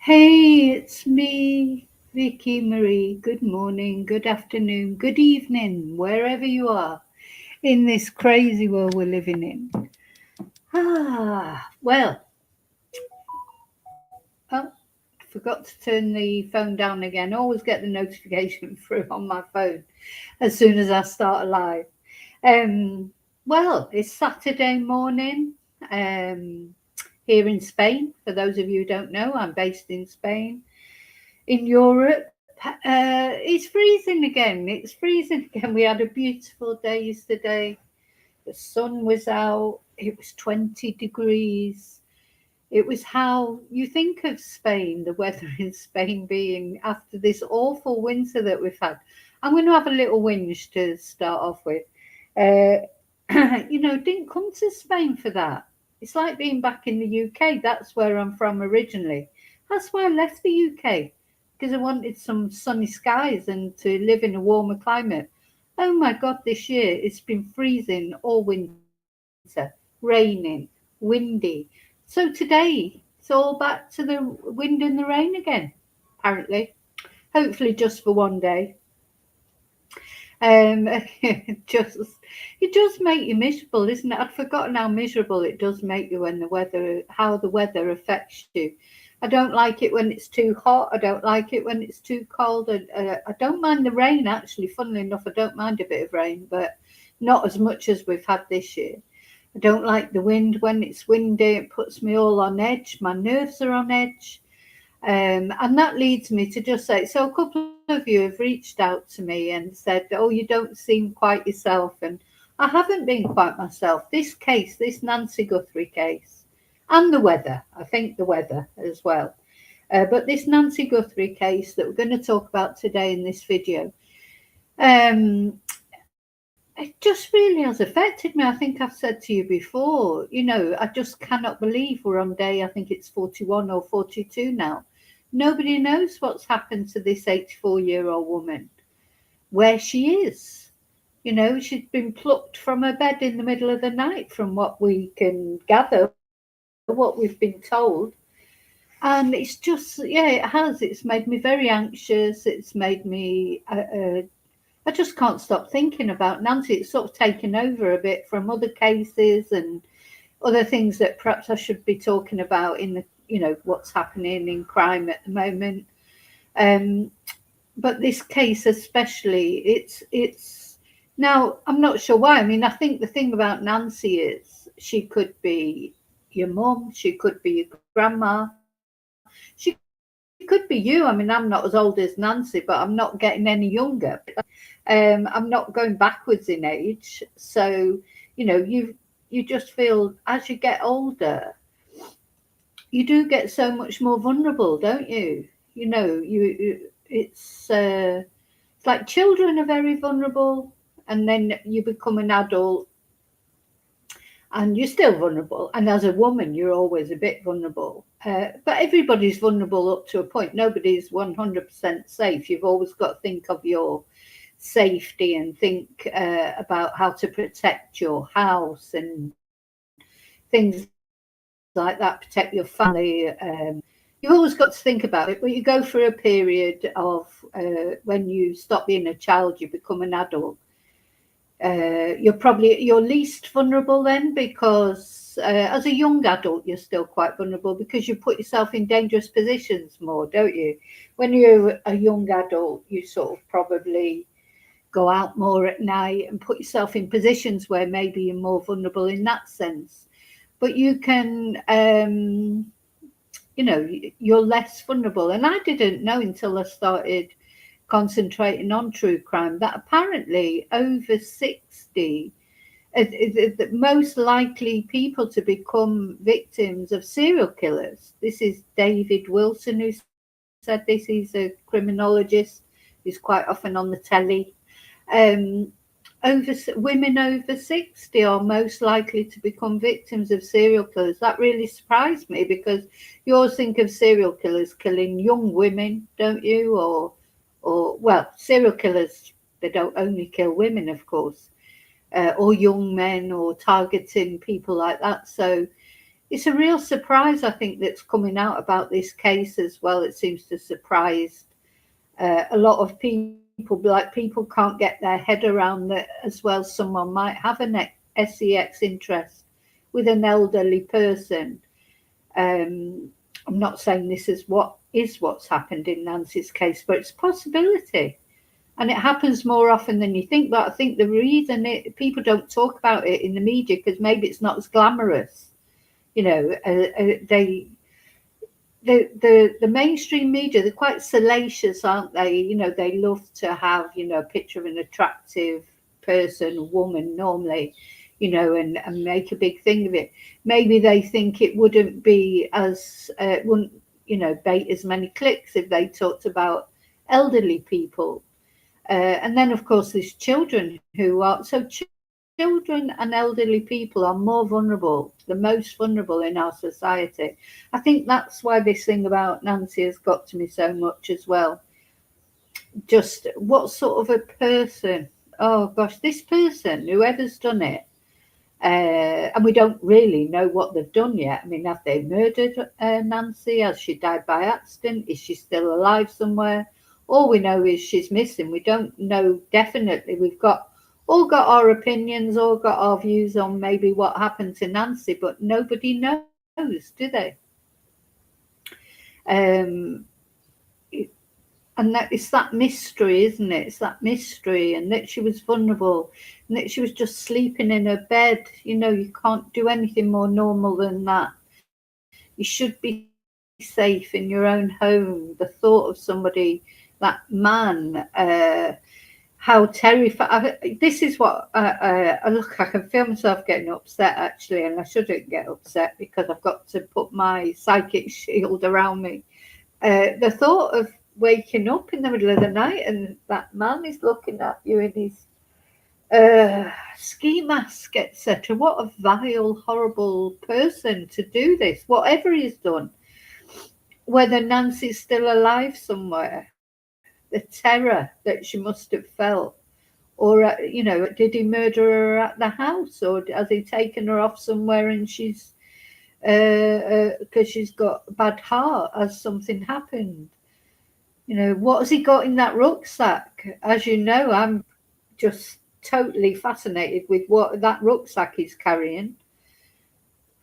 Hey, it's me, Vicky Marie. Good morning, good afternoon, good evening, wherever you are in this crazy world we're living in. Well, oh, forgot to turn the phone down again. I always get the notification through on my phone as soon as I start a live. Um, well, it's Saturday morning um, here in Spain. For those of you who don't know, I'm based in Spain. In Europe, it's freezing again. It's freezing again. We had a beautiful day yesterday. The sun was out. It was 20 degrees. It was how you think of Spain, the weather in Spain being after this awful winter that we've had. I'm going to have a little whinge to start off with. Uh, didn't come to Spain for that. It's like being back in the UK. That's where I'm from originally. That's why I left the UK because I wanted some sunny skies and to live in a warmer climate. Oh my God, this year it's been freezing all winter, raining, windy. So today it's all back to the wind and the rain again, apparently. Hopefully just for one day. It does make you miserable, isn't it? I'd forgotten how miserable it does make you when how the weather affects you. I don't like it when it's too hot. I don't like it when it's too cold. I don't mind the rain, actually. Funnily enough, I don't mind a bit of rain, but not as much as we've had this year. I don't like the wind when it's windy. It puts me all on edge. My nerves are on edge. And that leads me to just say, so a couple of you have reached out to me and said, oh, you don't seem quite yourself. And I haven't been quite myself. This Nancy Guthrie case, and the weather, I think the weather as well. But this Nancy Guthrie case that we're going to talk about today in this video, um, it just really has affected me. I think I've said to you before, I just cannot believe we're on day, I think it's 41 or 42 now. Nobody knows what's happened to this 84-year-old woman, where she is. She's been plucked from her bed in the middle of the night, from what we can gather, what we've been told. And it's just, yeah, it has. It's made me very anxious. It's made me I just can't stop thinking about Nancy. It's sort of taken over a bit from other cases and other things that perhaps I should be talking about in what's happening in crime at the moment. Um, but this case especially, it's now I'm not sure why. I mean, I think the thing about Nancy is she could be your mum, she could be your grandma, she could be you. I mean, I'm not as old as Nancy, but I'm not getting any younger. I'm not going backwards in age. So, you just feel as you get older, you do get so much more vulnerable, don't you? It's like children are very vulnerable, and then you become an adult and you're still vulnerable. And as a woman, you're always a bit vulnerable. But everybody's vulnerable up to a point. Nobody's 100% safe. You've always got to think of your safety and think about how to protect your house and things like that, protect your family. You've always got to think about it, but you go through a period of when you stop being a child, you become an adult. You're least vulnerable then because as a young adult you're still quite vulnerable because you put yourself in dangerous positions more, don't you? When you're a young adult, you sort of probably go out more at night and put yourself in positions where maybe you're more vulnerable in that sense. But you can, you're less vulnerable. And I didn't know until I started concentrating on true crime that apparently over 60 the most likely people to become victims of serial killers. This is David Wilson who said this. He's a criminologist. He's quite often on the telly. Um, Women over 60 are most likely to become victims of serial killers. That really surprised me because you always think of serial killers killing young women, don't you? Or well, serial killers, they don't only kill women, of course, or young men, or targeting people like that. So it's a real surprise, I think, that's coming out about this case as well. It seems to surprise a lot of people. Like, people can't get their head around that as well. Someone might have an sex interest with an elderly person. I'm not saying this is what's happened in Nancy's case, but it's a possibility. And it happens more often than you think. But I think the reason people don't talk about it in the media, because maybe it's not as glamorous. You know, the mainstream media, they're quite salacious, aren't they? You know, they love to have, you know, a picture of an attractive person, woman normally, you know, and make a big thing of it. Maybe they think it wouldn't be as, wouldn't, you know, bait as many clicks if they talked about elderly people. And then, of course, there's children who are, so children and elderly people are more vulnerable, the most vulnerable in our society. I think that's why this thing about Nancy has got to me so much as well. Just what sort of a person, oh gosh, this person, whoever's done it, and we don't really know what they've done yet. I mean, have they murdered Nancy? Has she died by accident? Is she still alive somewhere? All we know is she's missing. We don't know definitely. We've all got our opinions, all got our views on maybe what happened to Nancy, but nobody knows, do they? And it's that mystery, isn't it? It's that mystery, and that she was vulnerable, and that she was just sleeping in her bed. You know, you can't do anything more normal than that. You should be safe in your own home. The thought of somebody, that man, how terrifying. This is what look, I can feel myself getting upset actually, and I shouldn't get upset because I've got to put my psychic shield around me. The thought of waking up in the middle of the night and that man is looking at you in his ski mask, etc. What a vile, horrible person to do this, whatever he's done. Whether Nancy's still alive somewhere, the terror that she must have felt, or you know, did he murder her at the house, or has he taken her off somewhere and she's because she's got a bad heart, has something happened? You know, what has he got in that rucksack? As you know, I'm just totally fascinated with what that rucksack is carrying,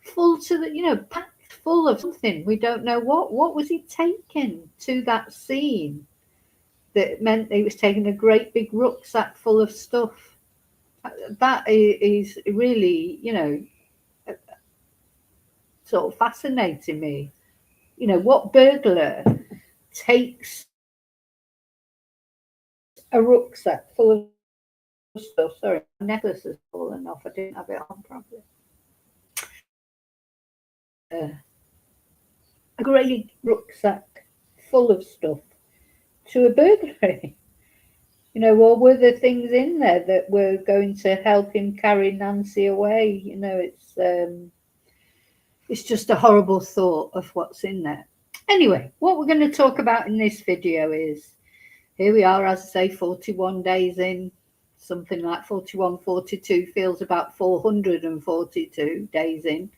full to the, you know, packed full of something. We don't know what was he taking to that scene that meant he was taking a great big rucksack full of stuff. That is really, you know, sort of fascinating me. You know, what burglar takes a rucksack full of stuff? Sorry, my necklace has fallen off. I didn't have it on properly. A great rucksack full of stuff to a burglary. You know, or were there things in there that were going to help him carry Nancy away? You know, it's just a horrible thought of what's in there. Anyway, what we're going to talk about in this video is, here we are, as I say, 41 days in, something like 41, 42, feels about 442 days in.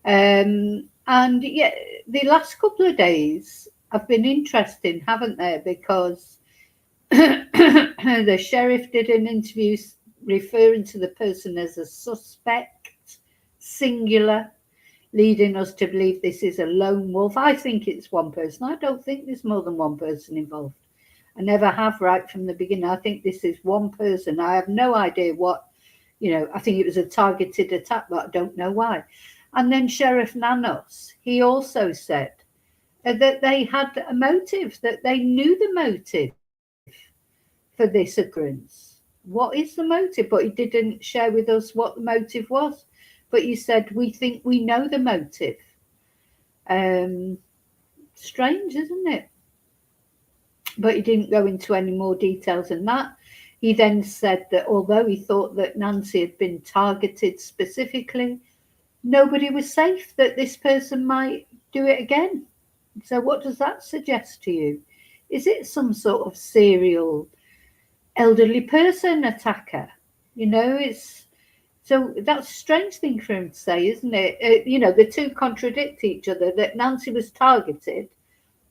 And yeah, the last couple of days have been interesting, haven't they? Because the sheriff did an interview referring to the person as a suspect, singular, leading us to believe this is a lone wolf. I think it's one person. I don't think there's more than one person involved. I never have, right from the beginning. I think this is one person. I have no idea what, you know, I think it was a targeted attack, but I don't know why. And then Sheriff Nanos, he also said that they had a motive, that they knew the motive for this occurrence. What is the motive? But he didn't share with us what the motive was. But he said, we think we know the motive. Strange, isn't it? But he didn't go into any more details than that. He then said that although he thought that Nancy had been targeted specifically, nobody was safe, that this person might do it again. So what does that suggest to you? Is it some sort of serial elderly person attacker? You know, it's So that's a strange thing for him to say, isn't it? The two contradict each other, that Nancy was targeted,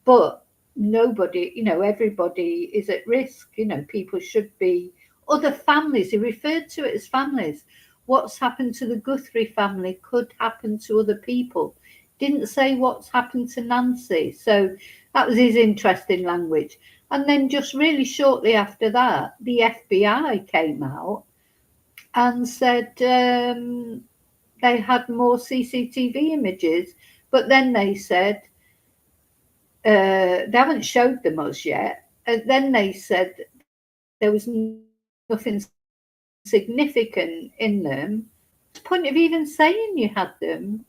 but nobody, everybody is at risk. People should be, other families, he referred to it as families. What's happened to the Guthrie family could happen to other people. Didn't say what's happened to Nancy. So that was his interesting language. And then just really shortly after that, the FBI came out and said they had more CCTV images, but then they said they haven't showed them us yet. And then they said there was nothing significant in them. What's the point of even saying you had them?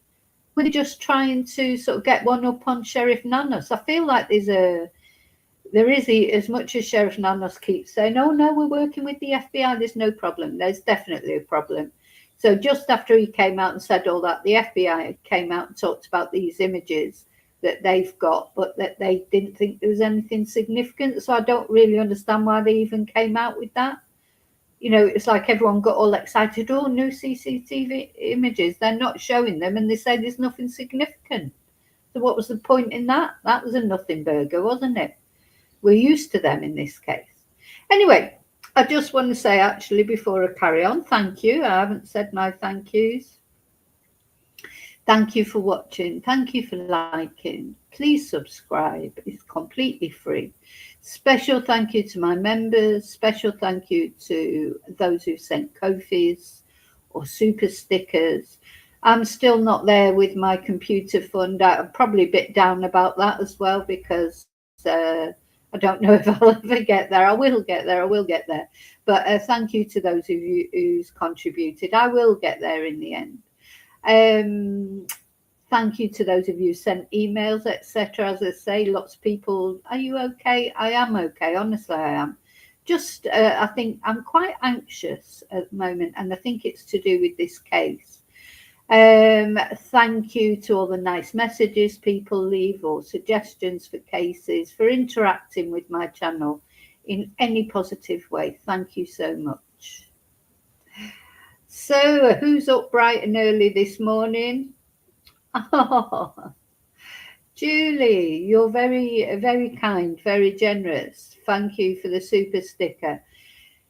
Were they just trying to sort of get one up on Sheriff Nanos? I feel like there is, as much as Sheriff Nanos keeps saying, oh no, we're working with the FBI, there's no problem. There's definitely a problem. So just after he came out and said all that, the FBI came out and talked about these images that they've got, but that they didn't think there was anything significant. So I don't really understand why they even came out with that. It's like everyone got all excited. Oh, new CCTV images. They're not showing them, and they say there's nothing significant. So what was the point in that? That was a nothing burger, wasn't it? We're used to them in this case. Anyway, I just want to say, actually, before I carry on, thank you. I haven't said my thank yous. Thank you for watching. Thank you for liking. Please subscribe. It's completely free. Special thank you to my members. Special thank you to those who sent Ko-fis or super stickers. I'm still not there with my computer fund. I'm probably a bit down about that as well, because I don't know if I'll ever get there. I will get there. But thank you to those of you who's contributed. I will get there in the end. Thank you to those of you who sent emails, etc. As I say, lots of people, are you okay? I am okay. Honestly, I am. Just, I think I'm quite anxious at the moment, and I think it's to do with this case. Thank you to all the nice messages people leave, or suggestions for cases, for interacting with my channel in any positive way. Thank you so much. So, who's up bright and early this morning? Oh, Julie, you're very, very kind, very generous. Thank you for the super sticker.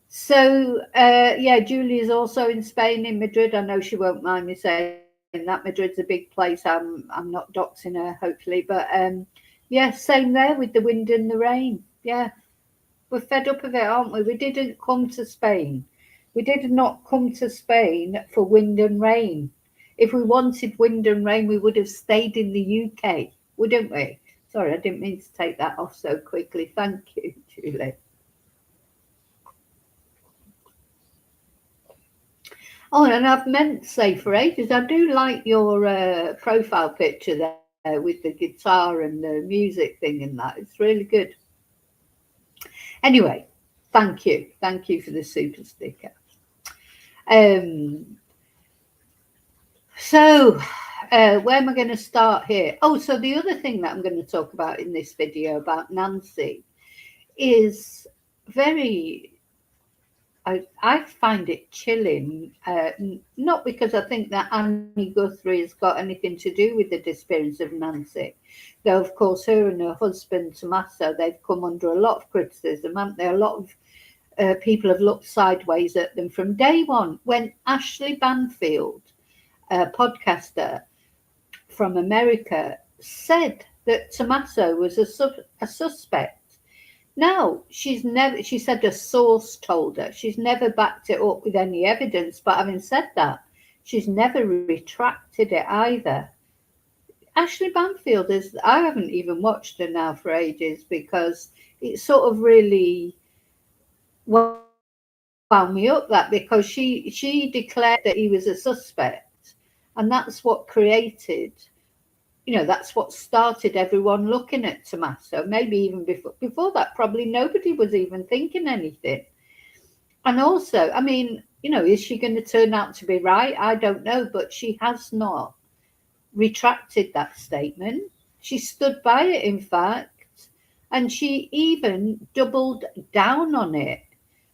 So, yeah, Julie is also in Spain, in Madrid. I know she won't mind me saying that. Madrid's a big place. I'm not doxing her, hopefully. But, yeah, same there with the wind and the rain. Yeah, we're fed up of it, aren't we? We didn't come to Spain. We did not come to Spain for wind and rain. If we wanted wind and rain, we would have stayed in the UK, wouldn't we? Sorry, I didn't mean to take that off so quickly. Thank you, Julie. Oh, and I've meant to say for ages, I do like your profile picture there with the guitar and the music thing and that. It's really good. Anyway, thank you. Thank you for the super sticker. So, where am I going to start here? Oh, so the other thing that I'm going to talk about in this video about Nancy is very, I find it chilling, not because I think that Annie Guthrie has got anything to do with the disappearance of Nancy, though of course her and her husband Tommaso, they've come under a lot of criticism, haven't they? A lot of people have looked sideways at them from day one. When Ashley Banfield, a podcaster from America, said that Tommaso was a suspect. Now, she said a source told her. She's never backed it up with any evidence, but having said that, she's never retracted it either. Ashley Banfield I haven't even watched her now for ages, because it sort of really wound me up, that because she declared that he was a suspect, and that's what created, that's what started everyone looking at Tommaso. Maybe even before that, probably nobody was even thinking anything. And also, I mean, is she going to turn out to be right? I don't know, but she has not retracted that statement. She stood by it, in fact, and she even doubled down on it.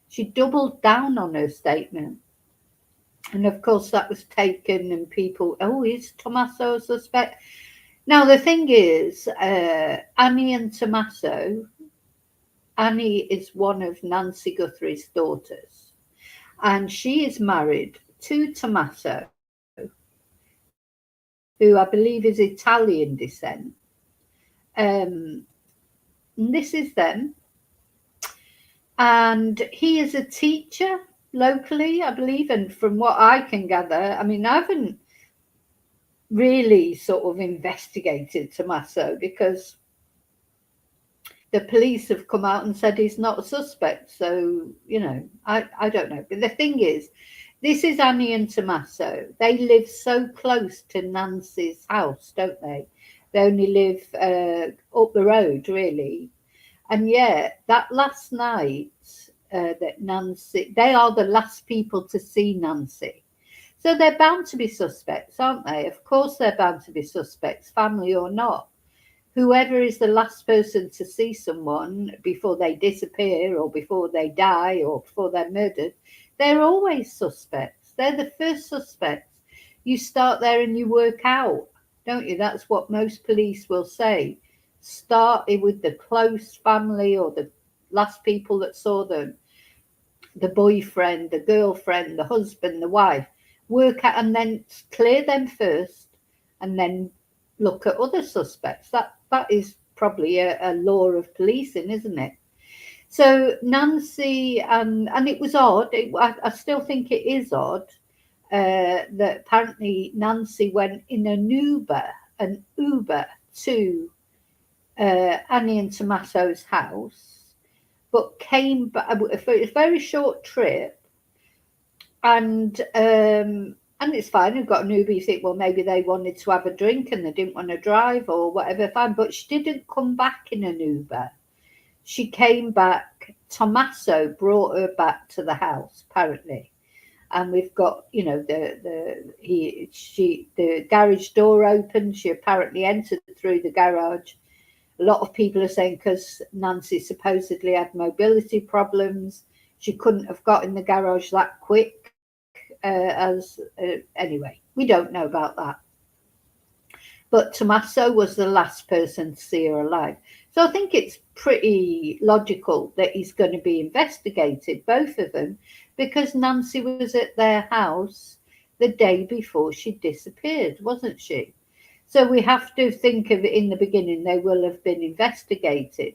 She doubled down on her statement. And of course, that was taken, and people, oh, is Tommaso a suspect? Now, the thing is, Annie and Tommaso, Annie is one of Nancy Guthrie's daughters, and she is married to Tommaso, who I believe is Italian descent. Um, and this is them. And he is a teacher locally, I believe. And from what I can gather, I mean, I haven't really sort of investigated Tommaso because the police have come out and said he's not a suspect. So, you know, I don't know. But the thing is, this is Annie and Tommaso. They live so close to Nancy's house, don't they? They only live up the road, really. And yeah, that last night that Nancy, they are the last people to see Nancy. So they're bound to be suspects, aren't they? Of course they're bound to be suspects, family or not. Whoever is the last person to see someone before they disappear or before they die or before they're murdered, they're always suspects. They're the first suspects. You start there and you work out, don't you? That's what most police will say. Start with the close family or the last people that saw them, the boyfriend, the girlfriend, the husband, the wife. Work out and then clear them first, and then look at other suspects. That is probably a law of policing, isn't it? So Nancy, and it was odd. I still think it is odd that apparently Nancy went in an Uber to Annie and Tommaso's house, but came back for a very short trip, and it's fine. You've got an Uber. You think, well, maybe they wanted to have a drink and they didn't want to drive or whatever. Fine, but she didn't come back in an Uber. She came back. Tommaso brought her back to the house, apparently. And we've got, you know, the garage door open. She apparently entered through the garage. A lot of people are saying because Nancy supposedly had mobility problems, she couldn't have got in the garage that quick. Anyway, we don't know about that. But Tommaso was the last person to see her alive. So I think it's pretty logical that he's going to be investigated, both of them, because Nancy was at their house the day before she disappeared, wasn't she? So we have to think of it in the beginning, they will have been investigated.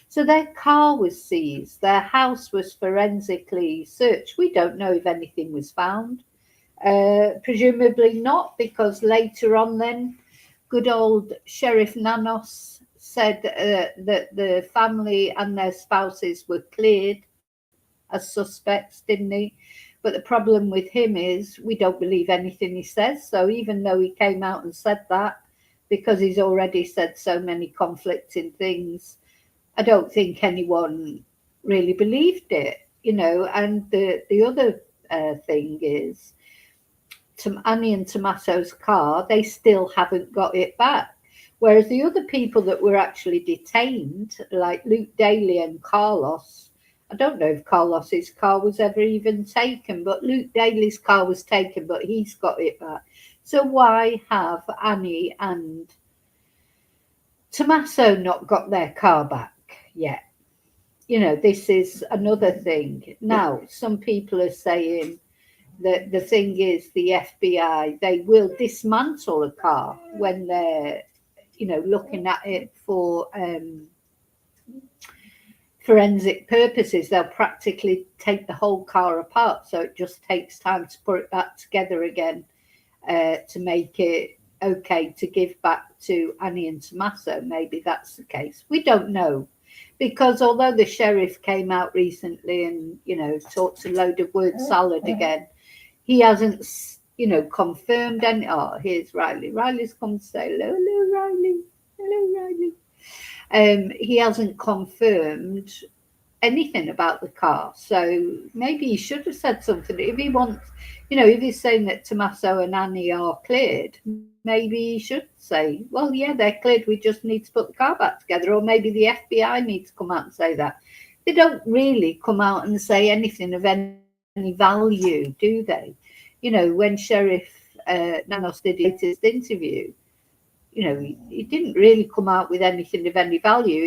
So their car was seized, their house was forensically searched. We don't know if anything was found. Presumably not, because later on then, good old Sheriff Nanos said that the family and their spouses were cleared as suspects, didn't he? But the problem with him is we don't believe anything he says. So even though he came out and said that, because he's already said so many conflicting things, I don't think anyone really believed it, you know. And the other thing is, Annie and Tommaso's car, they still haven't got it back. Whereas the other people that were actually detained, like Luke Daly and Carlos, I don't know if Carlos's car was ever even taken, but Luke Daly's car was taken, but he's got it back. So why have Annie and Tommaso not got their car back yet? You know, this is another thing. Now, some people are saying that the thing is the FBI, they will dismantle a car when they're, you know, looking at it for forensic purposes. They'll practically take the whole car apart. So it just takes time to put it back together again to make it okay to give back to Annie and Tommaso. Maybe that's the case. We don't know. Because although the sheriff came out recently and, you know, talked a load of word salad again, he hasn't, you know, confirmed any. Oh, here's Riley. Riley's come to say hello, hello, Riley. Hello, Riley. He hasn't confirmed anything about the car. So maybe he should have said something. If he wants, you know, if he's saying that Tommaso and Annie are cleared, maybe he should say, well, yeah, they're cleared. We just need to put the car back together. Or maybe the FBI needs to come out and say that. They don't really come out and say anything of any value, do they? You you know, when Sheriff Nanos did his latest interview, you know, he didn't really come out with anything of any value.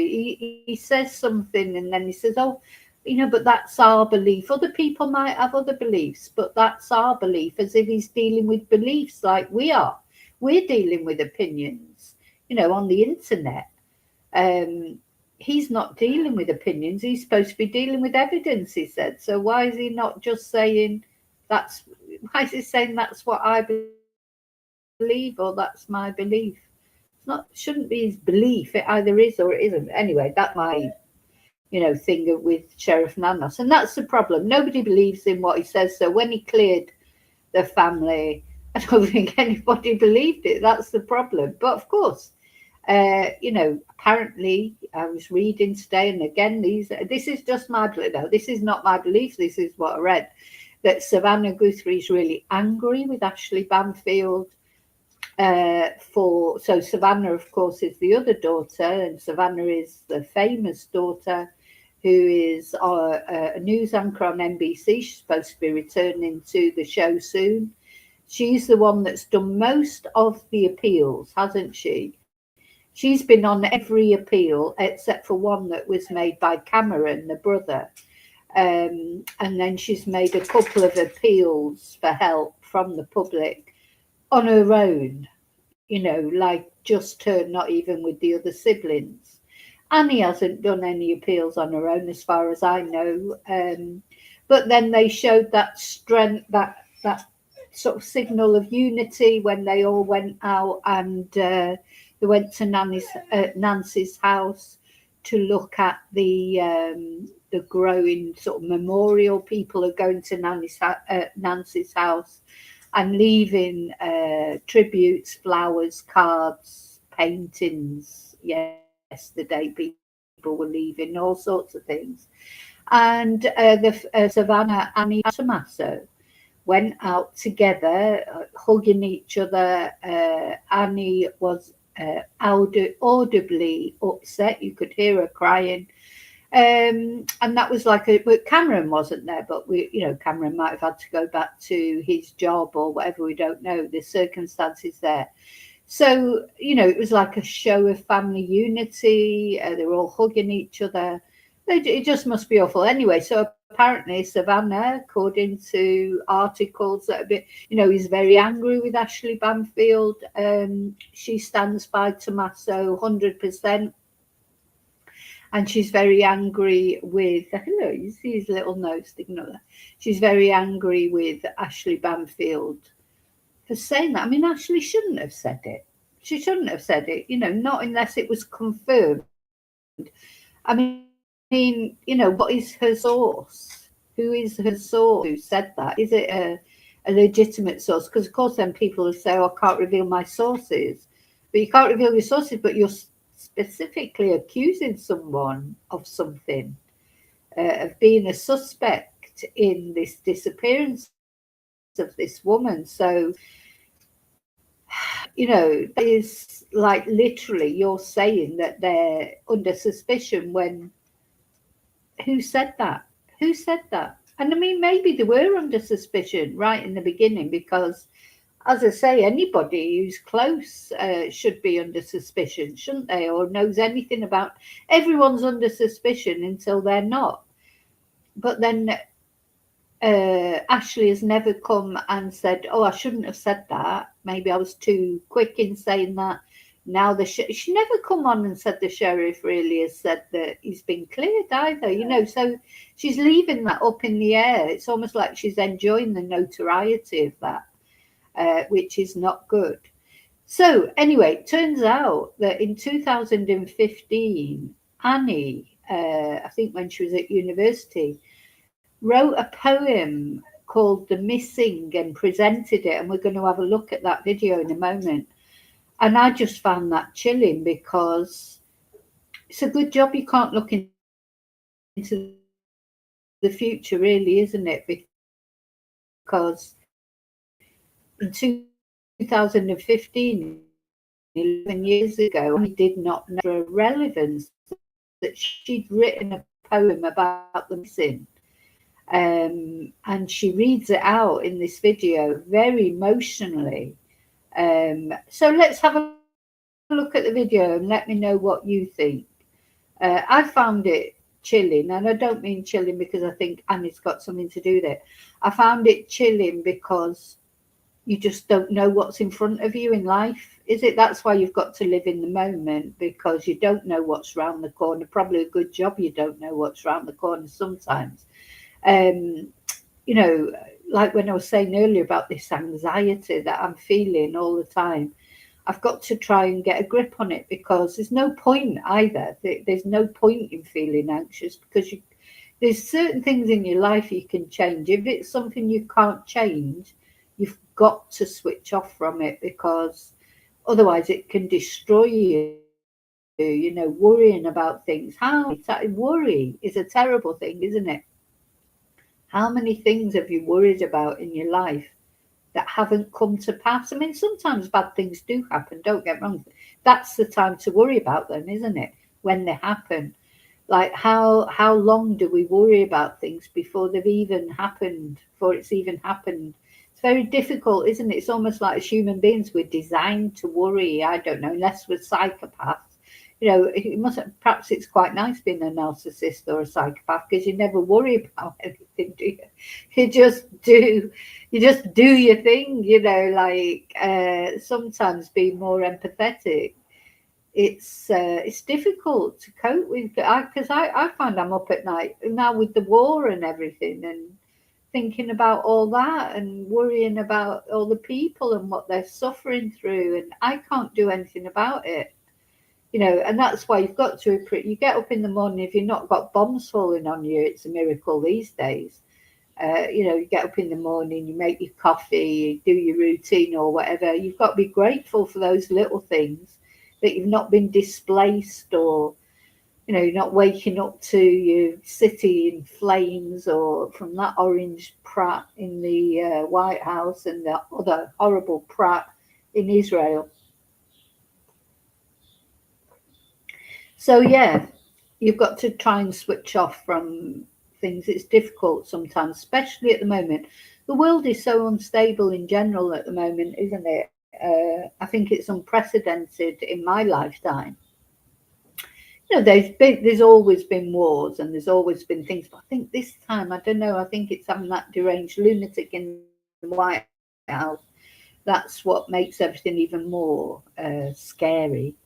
He says something and then he says, oh, you know, but that's our belief. Other people might have other beliefs, but that's our belief, as if he's dealing with beliefs like we are. We're dealing with opinions, you know, on the internet. He's not dealing with opinions. He's supposed to be dealing with evidence, he said. So why is he not just saying why is he saying that's what I believe or that's my belief? Shouldn't be his belief. It either is or it isn't. Anyway, that's my, you know, thing with Sheriff Nanos. And that's the problem. Nobody believes in what he says. So when he cleared the family, I don't think anybody believed it. That's the problem. But of course, you know, apparently I was reading today, and again, this is just my belief. No, this is not my belief. This is what I read, that Savannah Guthrie is really angry with Ashley Banfield. So Savannah, of course, is the other daughter, and Savannah is the famous daughter who is a news anchor on NBC. She's supposed to be returning to the show soon. She's the one that's done most of the appeals, hasn't she? She's been on every appeal except for one that was made by Cameron, the brother. And then she's made a couple of appeals for help from the public on her own, you know, like just her, not even with the other siblings. Annie hasn't done any appeals on her own, as far as I know. But then they showed that strength, that sort of signal of unity when they all went out and they went to Nancy's house to look at the growing sort of memorial. People are going to Nancy's house and leaving tributes, flowers, cards, paintings. Yesterday, people were leaving all sorts of things. And the Savannah, Annie, Tommaso went out together, hugging each other. Annie was audibly upset. You could hear her crying. And that was but Cameron wasn't there, but Cameron might have had to go back to his job or whatever, we don't know the circumstances there. So, it was like a show of family unity. They were all hugging each other. It just must be awful. Anyway, so apparently Savannah, according to articles that have been, is very angry with Ashley Banfield. She stands by Tommaso 100%. And she's very angry with, hello, you see his little nose sticking up there. She's very angry with Ashley Banfield for saying that. I mean, Ashley shouldn't have said it. She shouldn't have said it, not unless it was confirmed. I mean, what is her source? Who is her source who said that? Is it a legitimate source? Because, of course, then people will say, I can't reveal my sources. But you can't reveal your sources, but you're specifically accusing someone of something, of being a suspect in this disappearance of this woman. So, that is like literally you're saying that they're under suspicion when who said that? Who said that? And I mean, maybe they were under suspicion right in the beginning because, as I say, anybody who's close should be under suspicion, shouldn't they? Or knows anything about. Everyone's under suspicion until they're not. But then Ashley has never come and said, "Oh, I shouldn't have said that. Maybe I was too quick in saying that." Now she never come on and said the sheriff really has said that he's been cleared either. So she's leaving that up in the air. It's almost like she's enjoying the notoriety of that. Which is not good. So anyway, it turns out that in 2015, Annie, I think when she was at university, wrote a poem called The Missing and presented it. And we're going to have a look at that video in a moment. And I just found that chilling because it's a good job you can't look into the future, really, isn't it? Because in 2015, 11 years ago, I did not know the relevance that she'd written a poem about the missing. And she reads it out in this video very emotionally. So let's have a look at the video and let me know what you think. I found it chilling, and I don't mean chilling because I think Annie's got something to do with it. I found it chilling because you just don't know what's in front of you in life, is it? That's why you've got to live in the moment, because you don't know what's round the corner. Probably a good job you don't know what's round the corner sometimes. You know, like when I was saying earlier about this anxiety that I'm feeling all the time, I've got to try and get a grip on it, because there's no point either. There's no point in feeling anxious, because there's certain things in your life you can change. If it's something you can't change, you've got to switch off from it, because otherwise it can destroy you. You know, worrying about things. Worry is a terrible thing, isn't it? How many things have you worried about in your life that haven't come to pass? I mean, sometimes bad things do happen, don't get me wrong. That's the time to worry about them, isn't it? When they happen. Like how long do we worry about things before they've even happened, before it's even happened? It's very difficult, isn't it? It's almost like as human beings, we're designed to worry. I don't know, unless we're psychopaths. You know, it mustn't, perhaps it's quite nice being a narcissist or a psychopath, because you never worry about anything, do you? You just do your thing, you know, like sometimes be more empathetic. It's difficult to cope with, because I find I'm up at night now with the war and everything, and thinking about all that and worrying about all the people and what they're suffering through, and I can't do anything about it. You know, and that's why you've got to, you get up in the morning, if you've not got bombs falling on you, it's a miracle these days. You know, you get up in the morning, you make your coffee, you do your routine or whatever. You've got to be grateful for those little things, that you've not been displaced, or, you know, you're not waking up to your city in flames, or from that orange Pratt in the White House and the other horrible Pratt in Israel. So yeah, you've got to try and switch off from things. It's difficult sometimes, especially at the moment. The world is so unstable in general at the moment, isn't it? I think it's unprecedented in my lifetime. You know, there's always been wars and there's always been things, but I think this time, I don't know, I think it's having that deranged lunatic in the White House. That's what makes everything even more scary.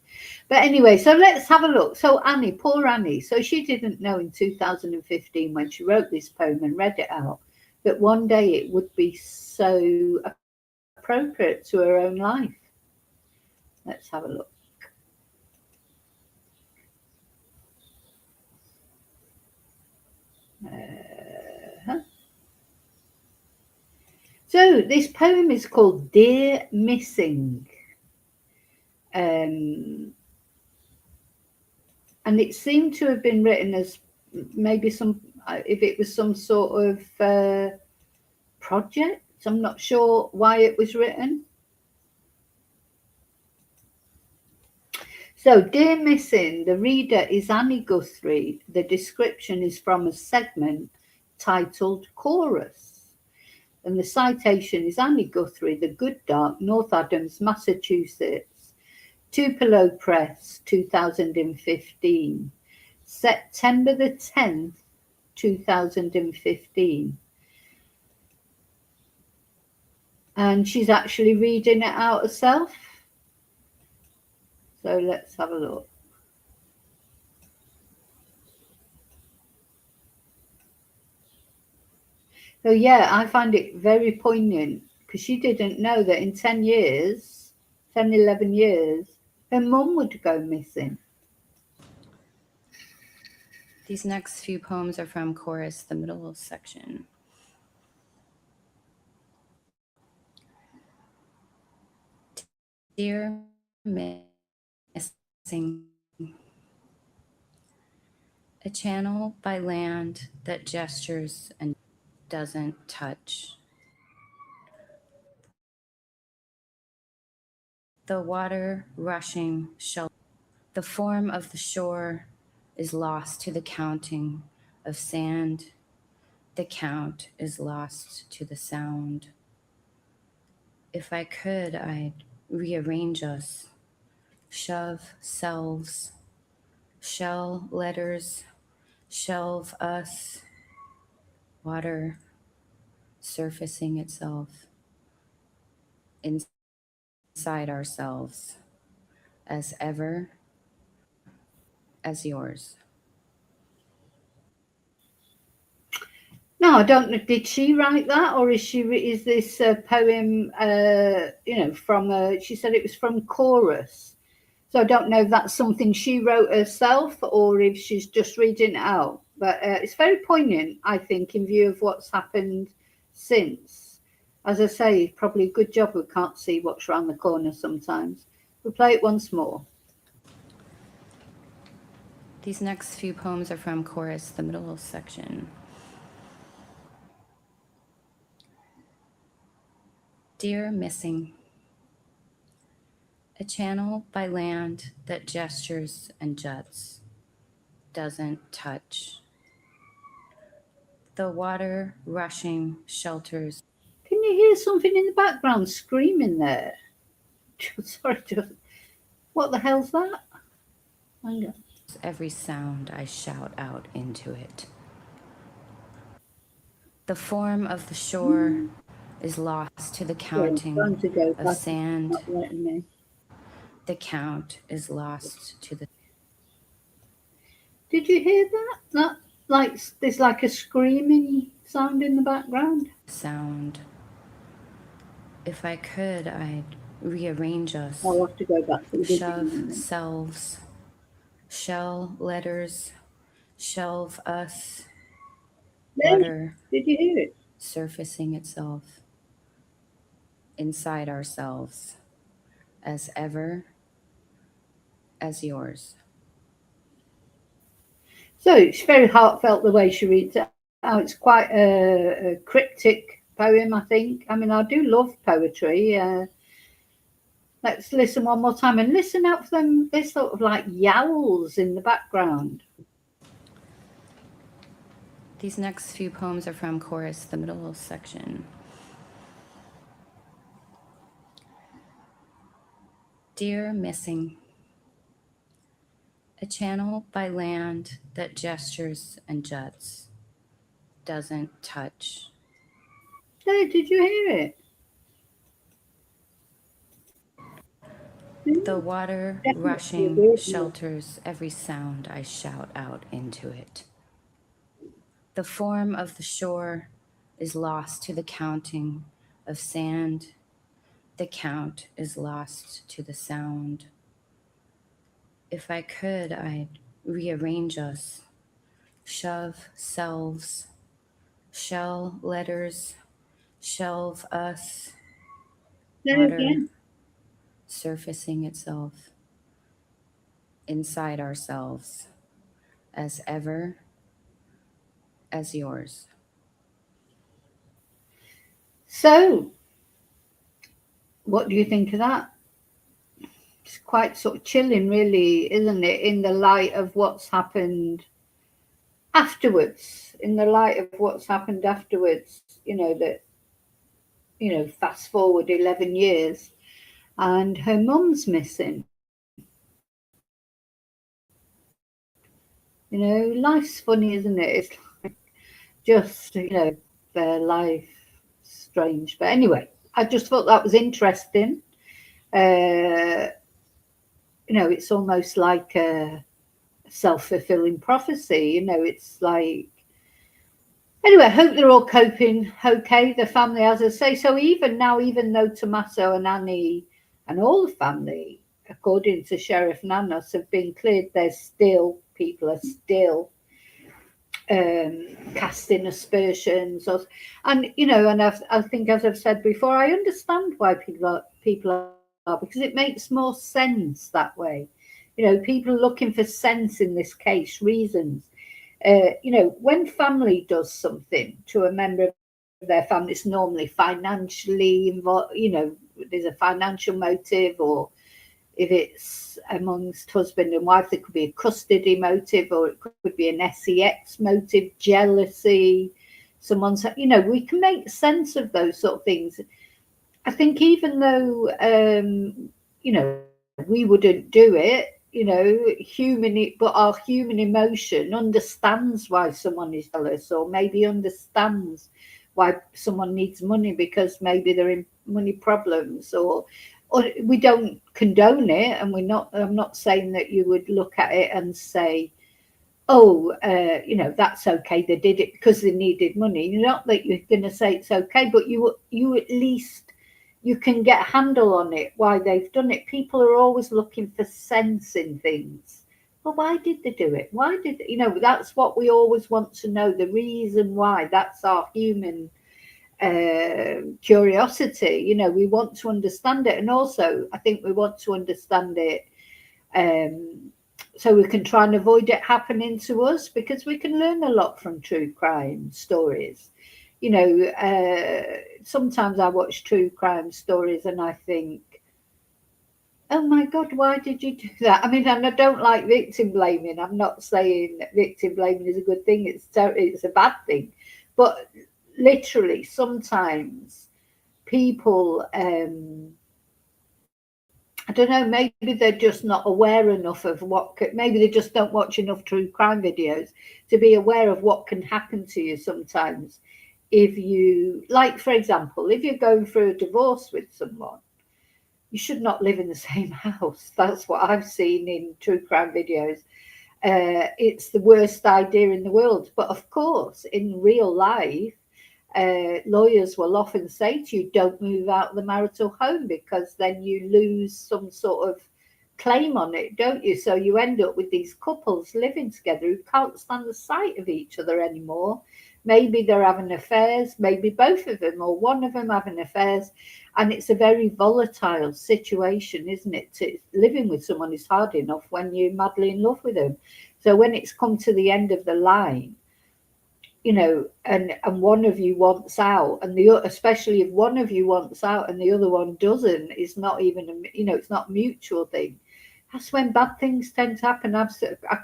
But anyway, so let's have a look. So Annie, poor Annie. So she didn't know in 2015, when she wrote this poem and read it out, that one day it would be so appropriate to her own life. Let's have a look. So this poem is called Dear Missing. And it seemed to have been written as maybe if it was some sort of project. I'm not sure why it was written. So, Dear Missing, the reader is Annie Guthrie. The description is from a segment titled Chorus. And the citation is Annie Guthrie, The Good Dark, North Adams, Massachusetts. Tupelo Press, 2015. September the 10th, 2015. And she's actually reading it out herself. So let's have a look. So yeah, I find it very poignant, because she didn't know that in 10 years, 10, 11 years, her mum would go missing. These next few poems are from Chorus, the middle section. Dear Missing, a channel by land that gestures and doesn't touch. The water rushing shallow. The form of the shore is lost to the counting of sand, The count is lost to the sound. If I could, I'd rearrange us, shove selves, shell letters, shelve us, water surfacing itself inside ourselves, as ever as yours. No, I don't know. Did she write that, or is this a poem? From she said it was from Chorus. So I don't know if that's something she wrote herself or if she's just reading it out. But it's very poignant, I think, in view of what's happened since. As I say, probably a good job we can't see what's around the corner sometimes. We'll play it once more. These next few poems are from Chorus, the middle section. Dear Missing, a channel by land that gestures and juts, doesn't touch. The water rushing shelters. Can you hear something in the background screaming there? Sorry, what the hell's that? Hang on. Every sound I shout out into it. The form of the shore is lost to the counting of sand. The count is lost to the... Did you hear that? There's like a screaming sound in the background. Sound. If I could, I'd rearrange us. I'll have to go back to the shove selves, shell letters, shelve us, water. Did you hear it? Surfacing itself inside ourselves, as ever as yours. So it's very heartfelt the way she reads it. Oh, it's quite a cryptic poem, I think. I mean, I do love poetry. Let's listen one more time and listen out for them. There's sort of like yowls in the background. These next few poems are from Chorus, the middle section. Dear Missing, a channel by land that gestures and juts, doesn't touch. Hey, did you hear it? The water rushing shelters every sound I shout out into it. The form of the shore is lost to the counting of sand. The count is lost to the sound. If I could, I'd rearrange us, shove selves, shell letters, shelve us, water surfacing itself inside ourselves, as ever as yours. So, what do you think of that? It's quite sort of chilling, really, isn't it, in the light of what's happened afterwards, fast forward 11 years and her mum's missing. Life's funny, isn't it? It's like just, their life strange. But anyway, I just thought that was interesting. It's almost like a self-fulfilling prophecy. It's like, anyway, I hope they're all coping okay, the family, as I say. So even now, even though Tommaso and Annie and all the family, according to Sheriff Nanos, have been cleared, people are still casting aspersions. And I think, as I've said before, I understand why people are, because it makes more sense that way. People looking for sense in this case, reasons. When family does something to a member of their family, it's normally financially involved, there's a financial motive, or if it's amongst husband and wife, there could be a custody motive, or it could be an sex motive, jealousy, someone's, you know, we can make sense of those sort of things. I think even though, you know, we wouldn't do it, you know, but our human emotion understands why someone is jealous, or maybe understands why someone needs money because maybe they're in money problems, or we don't condone it, and I'm not saying that you would look at it and say, oh, you know, that's okay, they did it because they needed money. Not that you're going to say it's okay, but you at least, you can get a handle on it, why they've done it. People are always looking for sense in things. Well, why did they do it? Why did, you know, that's what we always want to know, the reason why. That's our human curiosity. You know, we want to understand it. And also, I think we want to understand it so we can try and avoid it happening to us, because we can learn a lot from true crime stories. You know, sometimes I watch true crime stories and I think, oh my God, why did you do that? I mean, and I don't like victim blaming. I'm not saying that victim blaming is a good thing. It's a bad thing. But literally, sometimes people, I don't know, maybe they're just not aware enough of maybe they just don't watch enough true crime videos to be aware of what can happen to you sometimes. If you, like, for example, if you're going through a divorce with someone, you should not live in the same house. That's what I've seen in true crime videos. It's the worst idea in the world. But of course, in real life, lawyers will often say to you, don't move out of the marital home, because then you lose some sort of claim on it, don't you? So you end up with these couples living together who can't stand the sight of each other anymore. Maybe they're having affairs, maybe both of them or one of them having affairs. And it's a very volatile situation, isn't it? Living with someone is hard enough when you're madly in love with them. So when it's come to the end of the line, you know, and one of you wants out, and especially if one of you wants out and the other one doesn't, it's not even you know, it's not a mutual thing. That's when bad things tend to happen. I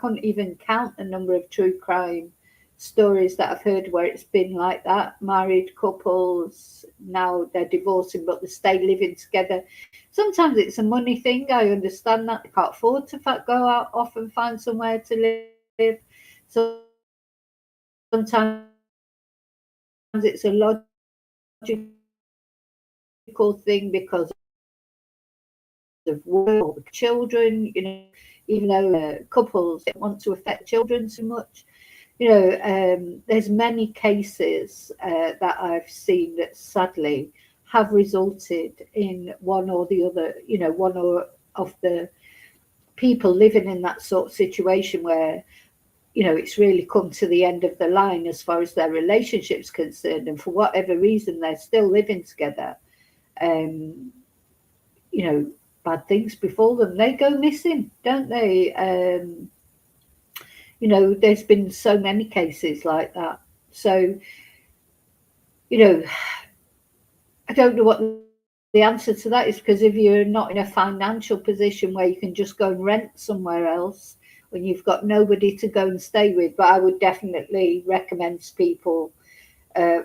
couldn't even count the number of true crime stories that I've heard where it's been like that. Married couples, now they're divorcing, but they stay living together. Sometimes it's a money thing. I understand that they can't afford to go out off and find somewhere to live. Sometimes it's a logical thing because of work, children, you know, even though couples don't want to affect children so much. You know, there's many cases that I've seen that sadly have resulted in one or the other, you know, one or of the people living in that sort of situation where, you know, it's really come to the end of the line as far as their relationship's concerned, and for whatever reason they're still living together. You know, bad things befall them. They go missing, don't they? You know, there's been so many cases like that. So, you know, I don't know what the answer to that is, because if you're not in a financial position where you can just go and rent somewhere else when you've got nobody to go and stay with, but I would definitely recommend to people,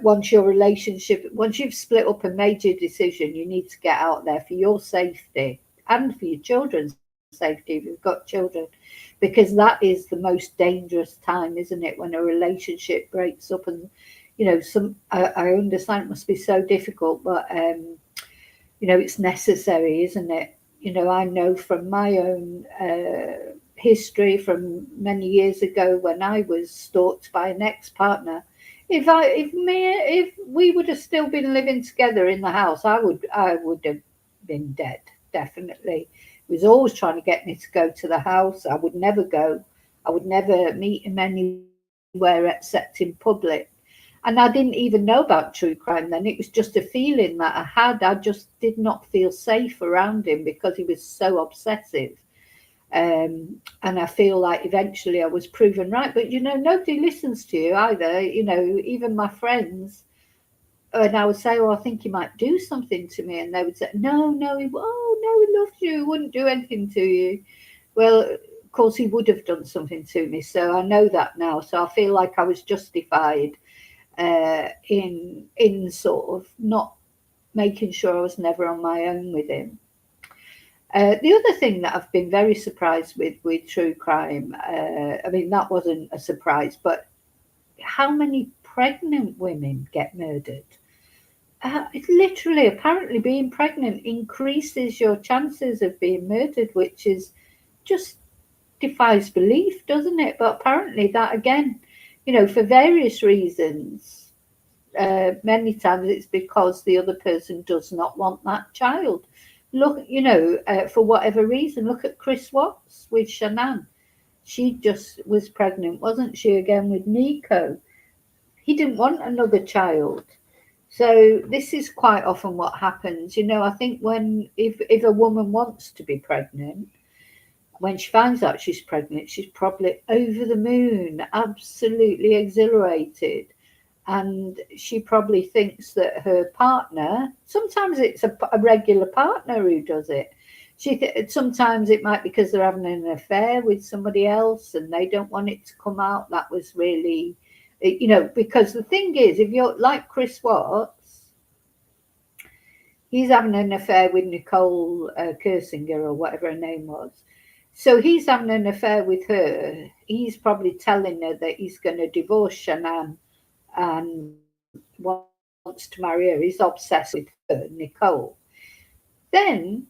once you've split up and made your decision, you need to get out there for your safety and for your children's safety if you've got children, because that is the most dangerous time, isn't it, when a relationship breaks up. And you know, I understand it must be so difficult, but you know, it's necessary, isn't it? You know, I know from my own history from many years ago when I was stalked by an ex-partner. If we would have still been living together in the house, I would have been dead, definitely. He was always trying to get me to go to the house. I would never go. I would never meet him anywhere except in public. And I didn't even know about true crime then. It was just a feeling that I had. I just did not feel safe around him because he was so obsessive. And I feel like eventually I was proven right. But, you know, nobody listens to you either. You know, even my friends. And I would say, well, I think he might do something to me. And they would say, no, he loves you. He wouldn't do anything to you. Well, of course, he would have done something to me. So I know that now. So I feel like I was justified in sort of not making sure I was never on my own with him. The other thing that I've been very surprised with true crime, I mean, that wasn't a surprise, but how many pregnant women get murdered? It's literally, apparently, being pregnant increases your chances of being murdered, which is just defies belief, doesn't it? But apparently, that again, for various reasons, many times it's because the other person does not want that child. Look, for whatever reason, look at Chris Watts with Shanann. She just was pregnant, wasn't she, again with Nico? He didn't want another child. So this is quite often what happens. I think if a woman wants to be pregnant, when she finds out she's pregnant, she's probably over the moon, absolutely exhilarated. And she probably thinks that her partner, sometimes it's a regular partner who does it. Sometimes it might be because they're having an affair with somebody else and they don't want it to come out. That was really, because the thing is, if you're like Chris Watts, he's having an affair with Nicole Kersinger or whatever her name was. So he's having an affair with her. He's probably telling her that he's going to divorce Shanann and wants to marry her. He's obsessed with her, Nicole. Then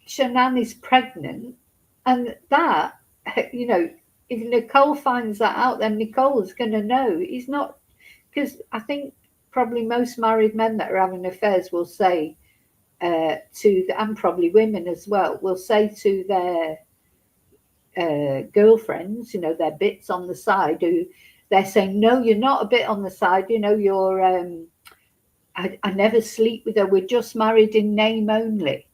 Shanann is pregnant, and that, if Nicole finds that out, then Nicole's going to know. He's not, because I think probably most married men that are having affairs will say and probably women as well, will say to their girlfriends, their bits on the side, who they're saying, no, you're not a bit on the side, you're I never sleep with her, we're just married in name only.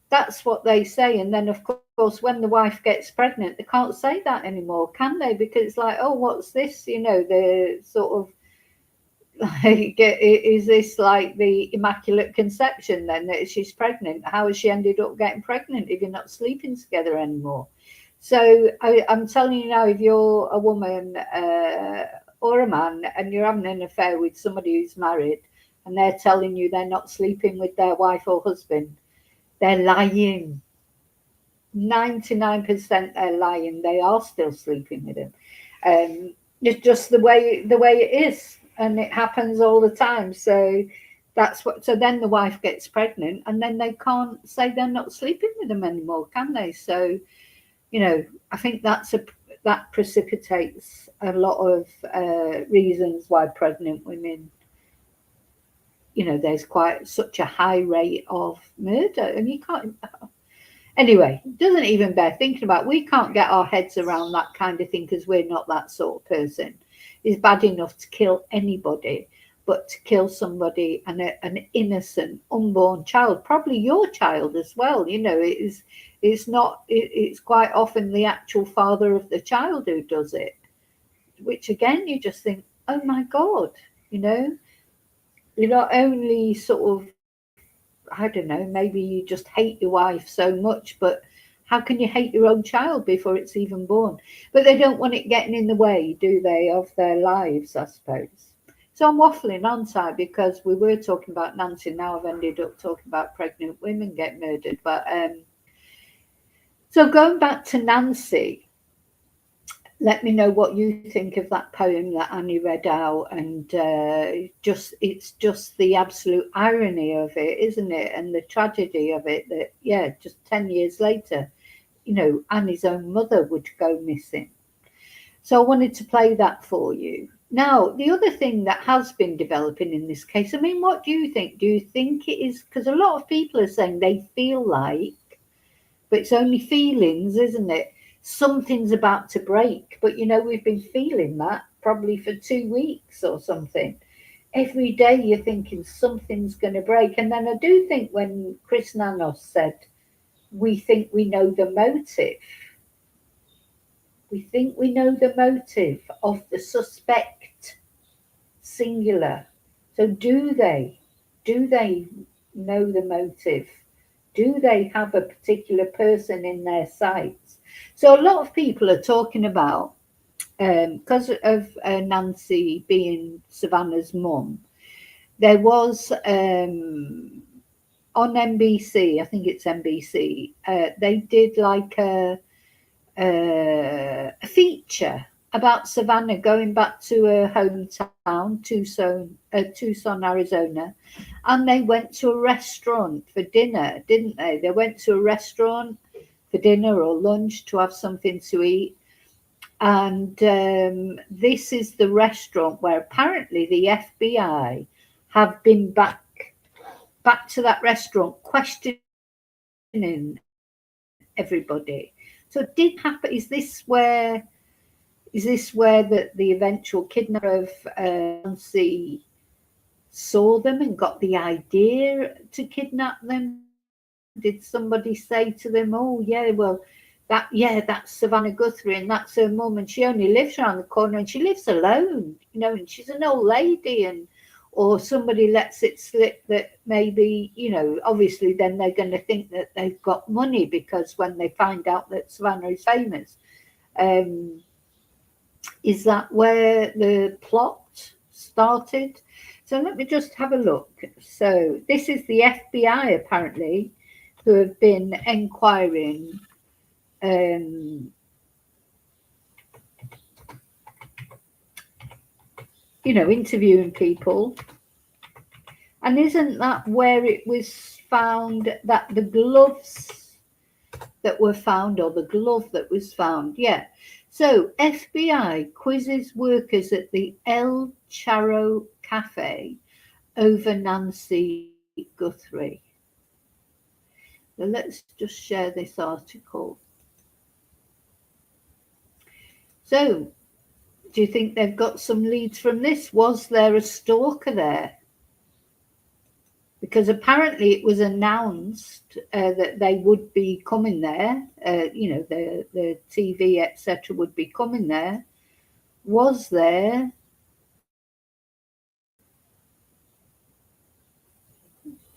That's what they say. And then of course when the wife gets pregnant, they can't say that anymore, can they? Because it's like, oh, what's this? The sort of like, is this like the Immaculate Conception then, that she's pregnant? How has she ended up getting pregnant if you're not sleeping together anymore? So I'm telling you now, if you're a woman or a man and you're having an affair with somebody who's married and they're telling you they're not sleeping with their wife or husband, they're lying. 99% they're lying. They are still sleeping with him. It's just the way it is, and it happens all the time. So so then the wife gets pregnant and then they can't say they're not sleeping with them anymore, can they? So I think that precipitates a lot of reasons why pregnant women, there's quite such a high rate of murder, and you can't. Anyway, it doesn't even bear thinking about. We can't get our heads around that kind of thing because we're not that sort of person. It's bad enough to kill anybody, but to kill somebody and an innocent unborn child, probably your child as well, it's not. It's quite often the actual father of the child who does it, which again you just think, oh my God, you're not only sort of, I don't know, maybe you just hate your wife so much, but how can you hate your own child before it's even born? But they don't want it getting in the way, do they, of their lives, I suppose. So I'm waffling, aren't I? Because we were talking about Nancy, now I've ended up talking about pregnant women get murdered. But so going back to Nancy, let me know what you think of that poem that Annie read out, and it's just the absolute irony of it, isn't it? And the tragedy of it that, just 10 years later, Annie's own mother would go missing. So I wanted to play that for you. Now, the other thing that has been developing in this case, I mean, what do you think? Do you think it is, because a lot of people are saying they feel like, but it's only feelings, isn't it? Something's about to break, but we've been feeling that probably for 2 weeks or something. Every day you're thinking something's going to break. And then I do think when Chris Nanos said, we think we know the motive. We think we know the motive of the suspect, singular. So do they know the motive? Do they have a particular person in their sights? So a lot of people are talking about because of Nancy being Savannah's mum, there was on NBC, I think it's NBC, they did like a feature about Savannah going back to her hometown, Tucson, Arizona, and they went to a restaurant for dinner, didn't they? They went to a restaurant for dinner or lunch to have something to eat. And this is the restaurant where apparently the FBI have been back to that restaurant questioning everybody. So it did happen. Is this where the eventual kidnapper of Nancy saw them and got the idea to kidnap them? Did somebody say to them, "Oh yeah, well, that's Savannah Guthrie and that's her mum, and she only lives around the corner and she lives alone, you know, and she's an old lady," and or somebody lets it slip that maybe, you know, obviously then they're going to think that they've got money because when they find out that Savannah is famous. Is that where the plot started? So let me just have a look. So this is the FBI apparently who have been inquiring you know, interviewing people. And isn't that where it was found that the gloves that were found, or the glove that was found? Yeah. So FBI quizzes workers at the El Charro Cafe over Nancy Guthrie. So let's just share this article. So, do you think they've got some leads from this? Was there a stalker there? Because apparently it was announced that they would be coming there, you know, the TV, etc., would be coming there. Was there?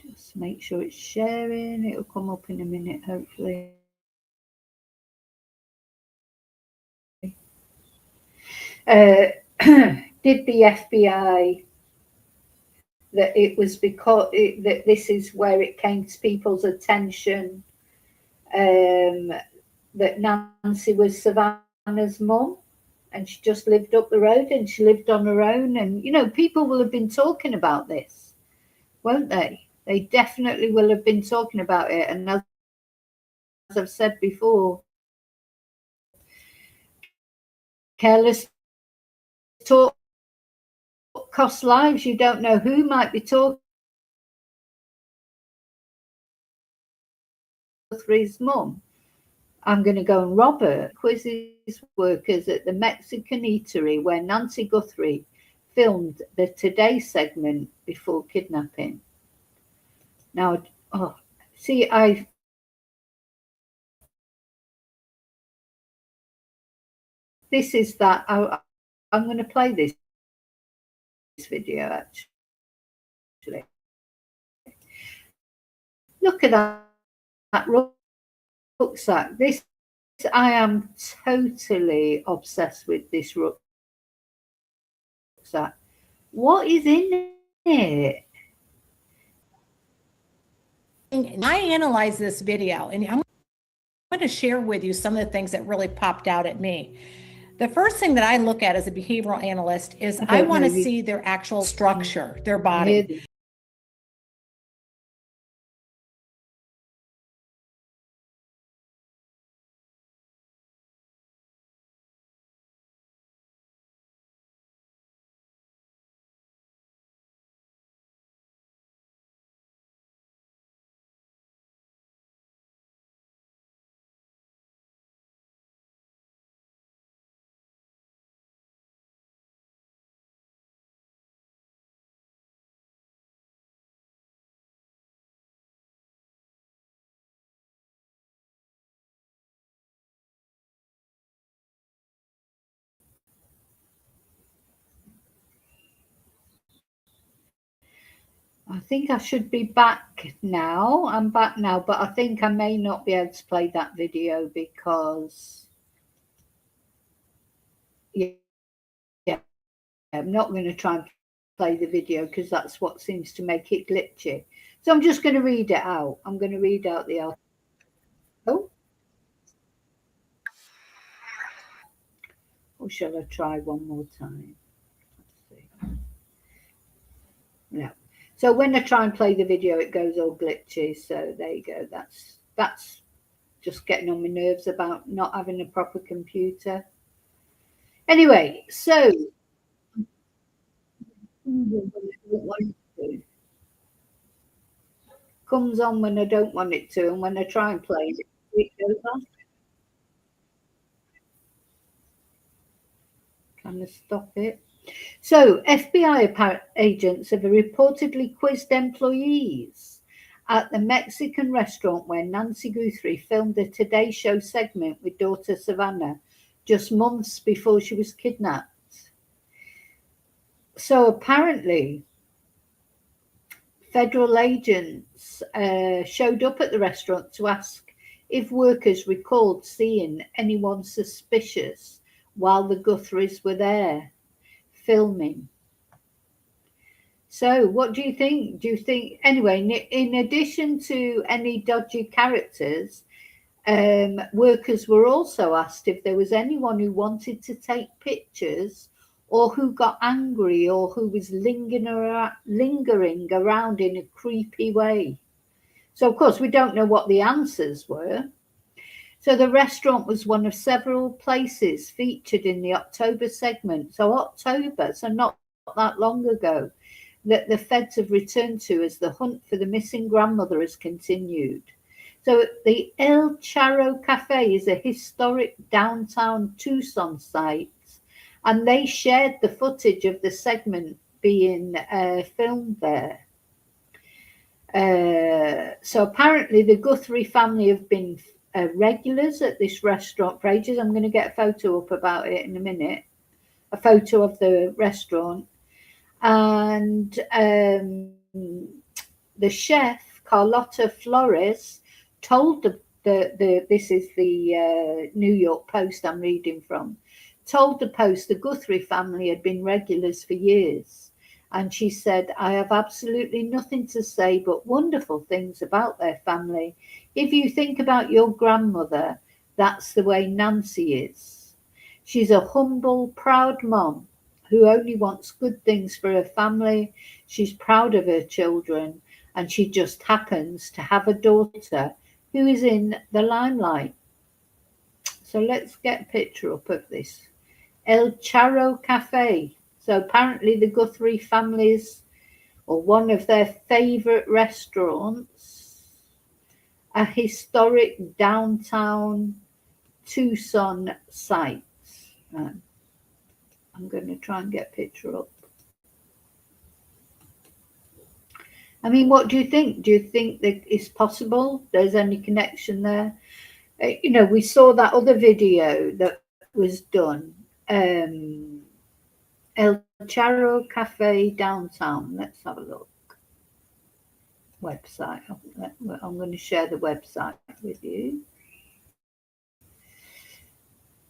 Just make sure it's sharing. It'll come up in a minute, hopefully. Did the FBI that it was because that this is where it came to people's attention that Nancy was Savannah's mum and she just lived up the road and she lived on her own, and you know, people will have been talking about this, won't they? They definitely will have been talking about it. And as I've said before, careless talk costs lives. You don't know who might be talking to Guthrie's mum. I'm going to go and rob her. Quizzes workers at the Mexican eatery where Nancy Guthrie filmed the Today segment before kidnapping. Now, see, this is that. I'm going to play this video actually. Look at that rucksack. I am totally obsessed with this rucksack. What is in it? I analyzed this video, and I'm going to share with you some of the things that really popped out at me. The first thing that I look at as a behavioral analyst is I want to see their actual structure, their body. I think I should be back now. I'm back now, but I think I may not be able to play that video because, yeah, I'm not going to try and play the video because that's what seems to make it glitchy. So I'm just going to read it out. I'm going to read out the article. Oh. Or shall I try one more time? Let's see. No. So when I try and play the video, it goes all glitchy. So there you go. That's just getting on my nerves about not having a proper computer. Anyway, so comes on when I don't want it to, and when I try and play it, it goes off. Trying to stop it. So FBI agents have reportedly quizzed employees at the Mexican restaurant where Nancy Guthrie filmed a Today Show segment with daughter Savannah just months before she was kidnapped. So apparently, federal agents showed up at the restaurant to ask if workers recalled seeing anyone suspicious while the Guthries were there filming. So what do you think? Do you think, anyway, in addition to any dodgy characters, workers were also asked if there was anyone who wanted to take pictures or who got angry or who was lingering around in a creepy way. So, of course, we don't know what the answers were. So the restaurant was one of several places featured in the October segment. So October, so not that long ago, that the feds have returned to as the hunt for the missing grandmother has continued. So the El Charro Cafe is a historic downtown Tucson site, and they shared the footage of the segment being filmed there. So apparently the Guthrie family have been regulars at this restaurant for ages. I'm going to get a photo up about it in a minute, a photo of the restaurant. And the chef, Carlotta Flores, told this is the New York Post I'm reading from, told the Post the Guthrie family had been regulars for years. And she said, I have absolutely nothing to say but wonderful things about their family. If you think about your grandmother, that's the way Nancy is. She's a humble, proud mom who only wants good things for her family. She's proud of her children, and she just happens to have a daughter who is in the limelight. So let's get a picture up of this. El Charro Cafe. So apparently the Guthrie families, or one of their favourite restaurants, a historic downtown Tucson site. I'm going to try and get a picture up. I mean, what do you think? Do you think that it's possible there's any connection there? You know, we saw that other video that was done. El Charro Cafe downtown. Let's have a look. Website. I'm going to share the website with you.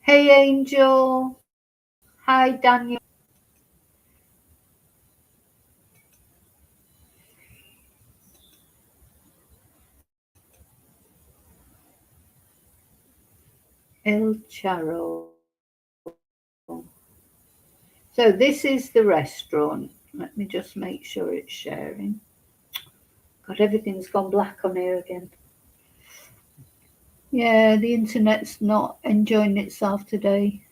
Hey, Angel. Hi, Daniel. El Charro. So this is the restaurant. Let me just make sure it's sharing. God, everything's gone black on here again. Yeah, the internet's not enjoying itself today.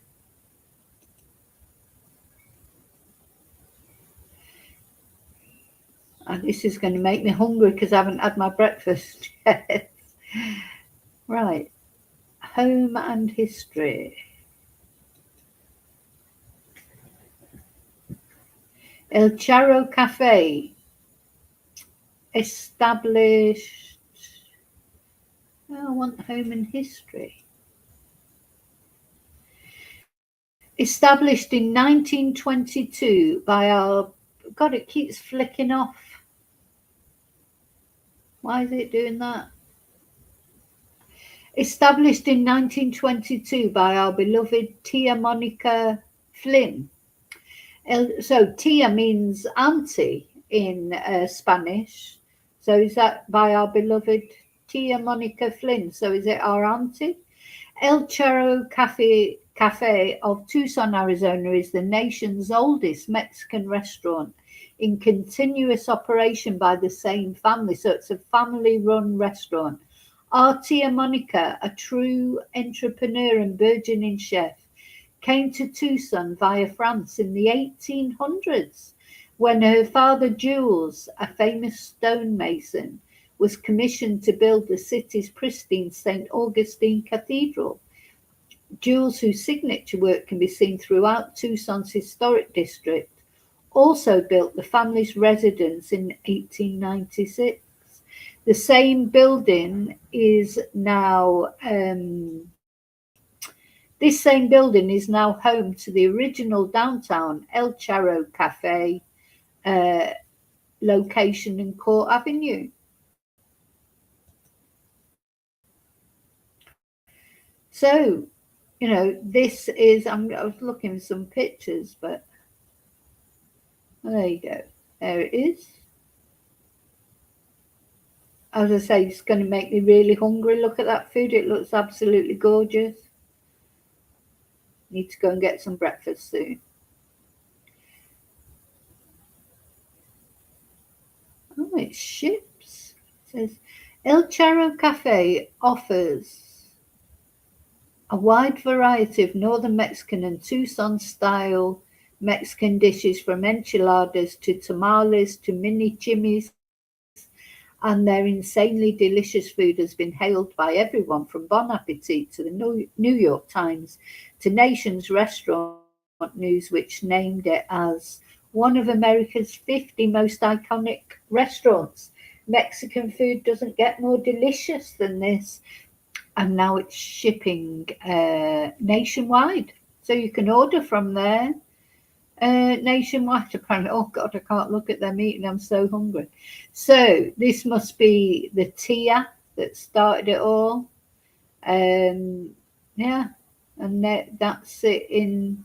And this is going to make me hungry because I haven't had my breakfast yet. Right. Home and history. El Charro Cafe, established, I want home and history. Established in 1922 by our, God, it keeps flicking off. Why is it doing that? Established in 1922 by our beloved Tia Monica Flynn. So tia means auntie in Spanish. So is that by our beloved Tia Monica Flynn? So is it our auntie? El Charro Cafe of Tucson, Arizona is the nation's oldest Mexican restaurant in continuous operation by the same family. So it's a family-run restaurant. Our Tia Monica, a true entrepreneur and burgeoning chef, came to Tucson via France in the 1800s when her father Jules, a famous stonemason, was commissioned to build the city's pristine St. Augustine Cathedral. Jules, whose signature work can be seen throughout Tucson's historic district, also built the family's residence in 1896. The same building is now This same building is now home to the original downtown El Charro Cafe location in Court Avenue. So, this is, I was looking for some pictures, but there you go. There it is. As I say, it's going to make me really hungry. Look at that food. It looks absolutely gorgeous. Need to go and get some breakfast soon. Oh, it's ships. It says El Charro Cafe offers a wide variety of northern Mexican and Tucson-style Mexican dishes from enchiladas to tamales to mini chimis, and their insanely delicious food has been hailed by everyone from Bon Appetit to the New York Times to Nation's Restaurant News, which named it as one of America's 50 most iconic restaurants. Mexican food doesn't get more delicious than this. And now it's shipping nationwide. So you can order from there nationwide, apparently. Oh, God, I can't look at them eating. I'm so hungry. So this must be the Tia that started it all. Yeah, and that's it in...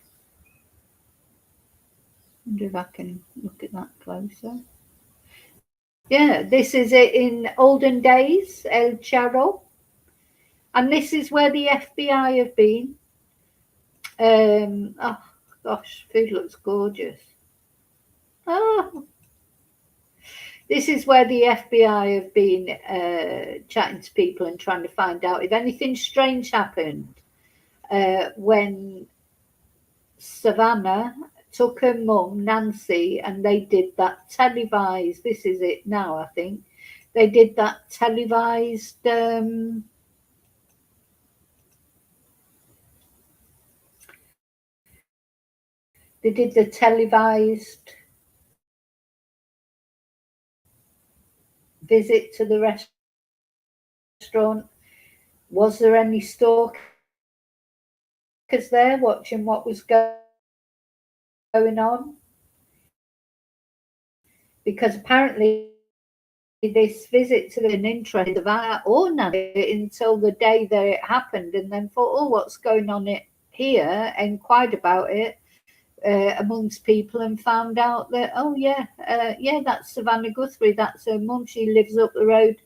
I wonder if I can look at that closer. Yeah, this is it in olden days, El Charro. And this is where the FBI have been. Oh, gosh, food looks gorgeous. Oh, this is where the FBI have been chatting to people and trying to find out if anything strange happened when Savannah took her mum, Nancy, and they did that televised, this is it now, I think. They did that televised they did the televised visit to the restaurant. Was there any stalkers there watching what was going on? Because apparently this visit to an interest of our Nancy until the day that it happened, and then thought, oh, what's going on here? Inquired about it amongst people and found out that, oh yeah, that's Savannah Guthrie, that's her mum. She lives up the road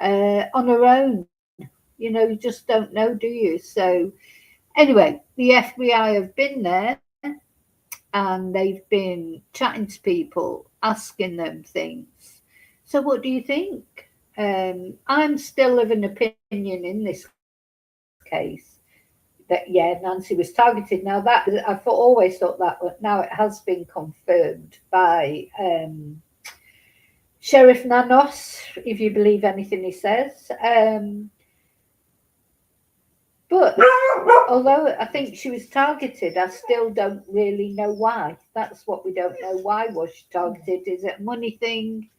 on her own. You just don't know, do you? So anyway, the FBI have been there and they've been chatting to people, asking them things. So what do you think? I'm still of an opinion in this case that, yeah, Nancy was targeted. Now that I've always thought that, but now it has been confirmed by Sheriff Nanos, if you believe anything he says. But although I think she was targeted, I still don't really know why. That's what we don't know. Why was she targeted? Is it a money thing?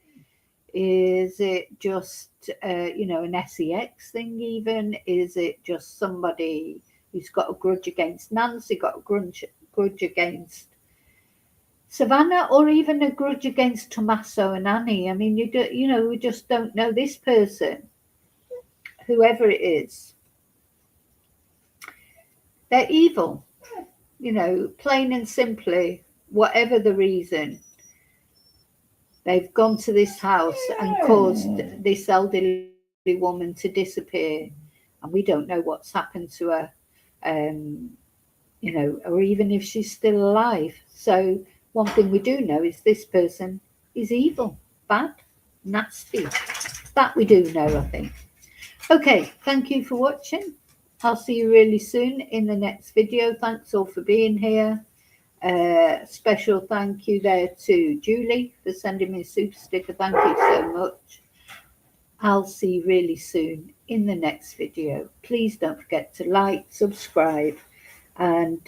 Is it just, an SEX thing even? Is it just somebody who's got a grudge against Nancy, got a grudge against Savannah, or even a grudge against Tommaso and Annie? I mean, we just don't know this person, whoever it is. They're evil, plain and simply. whatever the reason, they've gone to this house and caused this elderly woman to disappear, and we don't know what's happened to her, you know, or even if she's still alive. So one thing we do know is this person is evil, bad, nasty. That we do know, I think. Okay, thank you for watching. I'll see you really soon in the next video. Thanks all for being here. Special thank you there to Julie for sending me a super sticker. Thank you so much. I'll see you really soon in the next video. Please don't forget to like, subscribe, and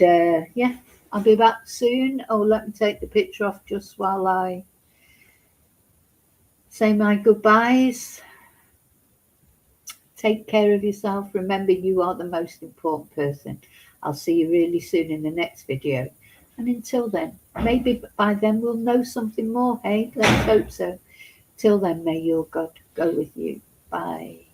yeah, I'll be back soon. Oh, let me take the picture off just while I say my goodbyes. Take care of yourself. Remember, you are the most important person. I'll see you really soon in the next video. And until then, maybe by then we'll know something more. Hey, let's hope so. Till then, may your God go with you. Bye.